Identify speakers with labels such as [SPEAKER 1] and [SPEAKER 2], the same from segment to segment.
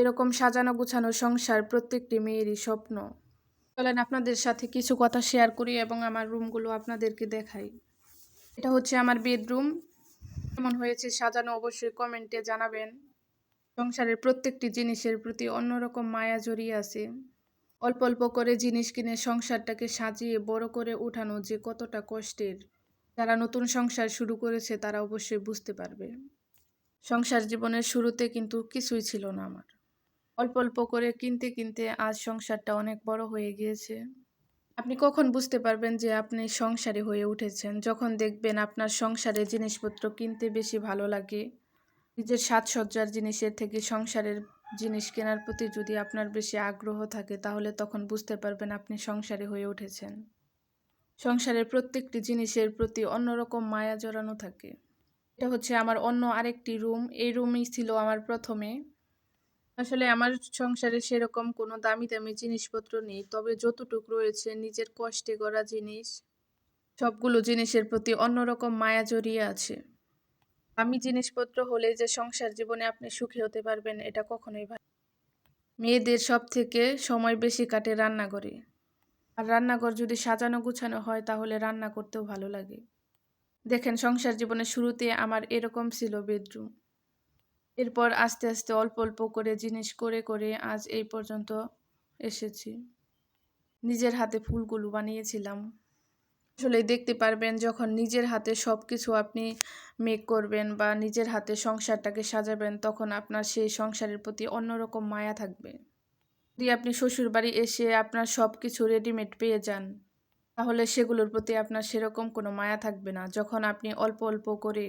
[SPEAKER 1] এরকম সাজানো গুছানো সংসার প্রত্যেকটি মেয়েরই স্বপ্ন। চলেন আপনাদের সাথে কিছু কথা শেয়ার করি এবং আমার রুমগুলো আপনাদেরকে দেখাই। এটা হচ্ছে আমার বেডরুম। কেমন হয়েছে সাজানো অবশ্যই কমেন্টে জানাবেন। সংসারের প্রত্যেকটি জিনিসের প্রতি অন্যরকম মায়া জড়িয়ে আছে। অল্প অল্প করে জিনিস কিনে সংসারটাকে সাজিয়ে বড় করে উঠানো যে কতটা কষ্টের, যারা নতুন সংসার শুরু করেছে তারা অবশ্যই বুঝতে পারবে। সংসার জীবনের শুরুতে কিন্তু কিছুই ছিল না আমার। অল্প অল্প করে কিনতে কিনতে আজ সংসারটা অনেক বড় হয়ে গিয়েছে। আপনি কখন বুঝতে পারবেন যে আপনি সংসারী হয়ে উঠেছেন? যখন দেখবেন আপনার সংসারে জিনিসপত্র কিনতে বেশি ভালো লাগে। নিজের সাজসজ্জার জিনিসের থেকে সংসারের জিনিস কেনার প্রতি যদি আপনার বেশি আগ্রহ থাকে, তাহলে তখন বুঝতে পারবেন আপনি সংসারী হয়ে উঠেছেন। সংসারের প্রত্যেকটি জিনিসের প্রতি অন্যরকম মায়া জড়ানো থাকে। এটা হচ্ছে আমার অন্য আরেকটি রুম। এই রুমই ছিল আমার প্রথমে। আসলে আমার সংসারে সেরকম কোনো দামি দামি জিনিসপত্র নেই, তবে যতটুকু রয়েছে নিজের কষ্টে গড়া জিনিস। সবগুলো জিনিসের প্রতি অন্যরকম মায়া জড়িয়ে আছে। দামি জিনিসপত্র হলে যে সংসার জীবনে আপনি সুখী হতে পারবেন, এটা কখনোই ভাবে। মেয়েদের সব থেকে সময় বেশি কাটে রান্নাঘরে। আর রান্নাঘর যদি সাজানো গুছানো হয় তাহলে রান্না করতেও ভালো লাগে। দেখেন, সংসার জীবনের শুরুতে আমার এরকম ছিল বেডরুম। এরপর আস্তে আস্তে অল্প অল্প করে জিনিস করে করে আজ এই পর্যন্ত এসেছি। নিজের হাতে ফুলগুলো বানিয়েছিলাম। আসলে দেখতে পারবেন যখন নিজের হাতে সব কিছু আপনি মেক করবেন বা নিজের হাতে সংসারটাকে সাজাবেন, তখন আপনার সেই সংসারের প্রতি অন্যরকম মায়া থাকবে। যদি আপনি শ্বশুর বাড়ি এসে আপনার সব কিছু রেডিমেড পেয়ে যান, তাহলে সেগুলোর প্রতি আপনার সেরকম কোনো মায়া থাকবে না। যখন আপনি অল্প অল্প করে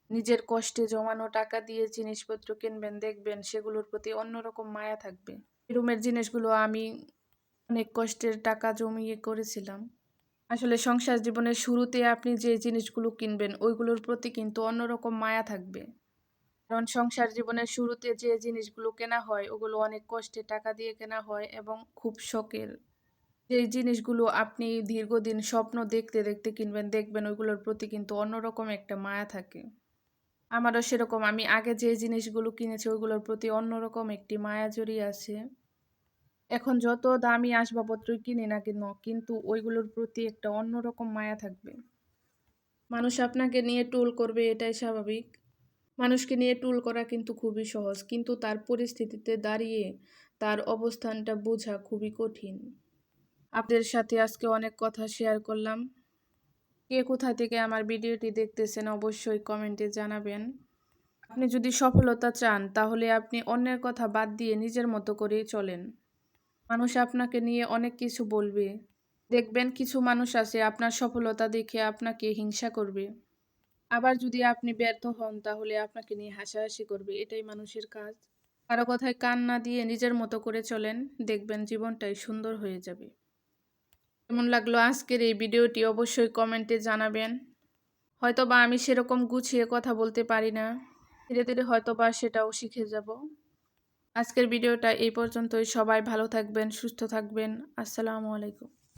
[SPEAKER 1] নিজের কষ্টে জমানো টাকা দিয়ে জিনিসপত্র কিনবেন, দেখবেন সেগুলোর প্রতি অন্যরকম মায়া থাকবে। রুমের জিনিসগুলো আমি অনেক কষ্টের টাকা জমিয়ে করেছিলাম। আসলে সংসার জীবনের শুরুতে আপনি যে জিনিসগুলো কিনবেন ওইগুলোর প্রতি কিন্তু অন্যরকম মায়া থাকবে। কারণ সংসার জীবনের শুরুতে যে জিনিসগুলো কেনা হয় ওগুলো অনেক কষ্টে টাকা দিয়ে কেনা হয় এবং খুব শখের। যেই জিনিসগুলো আপনি দীর্ঘদিন স্বপ্ন দেখতে দেখতে কিনবেন, দেখবেন ওইগুলোর প্রতি কিন্তু অন্যরকম একটা মায়া থাকে। আমারও সেরকম, আমি আগে যে জিনিসগুলো কিনেছি ওইগুলোর প্রতি অন্যরকম একটি মায়া জড়িয়ে আছে। এখন যত দামি আসবাবপত্রই কিনি না কেন, কিন্তু ওইগুলোর প্রতি একটা অন্যরকম মায়া থাকবে। মানুষ আপনাকে নিয়ে টুল করবে, এটাই স্বাভাবিক। মানুষকে নিয়ে টুল করা কিন্তু খুবই সহজ, কিন্তু তার পরিস্থিতিতে দাঁড়িয়ে তার অবস্থানটা বোঝা খুবই কঠিন। আপনাদের সাথে আজকে অনেক কথা শেয়ার করলাম। কে কোথা থেকে আমার ভিডিওটি দেখতেছেন অবশ্যই কমেন্টে জানাবেন। আপনি যদি সফলতা চান তাহলে আপনি অন্যের কথা বাদ দিয়ে নিজের মতো করে চলেন। মানুষ আপনাকে নিয়ে অনেক কিছু বলবে। দেখবেন কিছু মানুষ আছে আপনার সফলতা দেখে আপনাকে হিংসা করবে। আবার যদি আপনি ব্যর্থ হন তাহলে আপনাকে নিয়ে হাসাহাসি করবে। এটাই মানুষের কাজ। কারো কথায় কান না দিয়ে নিজের মতো করে চলেন, দেখবেন জীবনটাই সুন্দর হয়ে যাবে। কেমন লাগলো আজকের এই ভিডিওটি অবশ্যই কমেন্টে জানাবেন। হয়তোবা আমি সেরকম গুছিয়ে কথা বলতে পারি না, ধীরে ধীরে হয়তোবা সেটাও শিখে যাব। আজকের ভিডিওটা এই পর্যন্তই। সবাই ভালো থাকবেন, সুস্থ থাকবেন। আসসালামু আলাইকুম।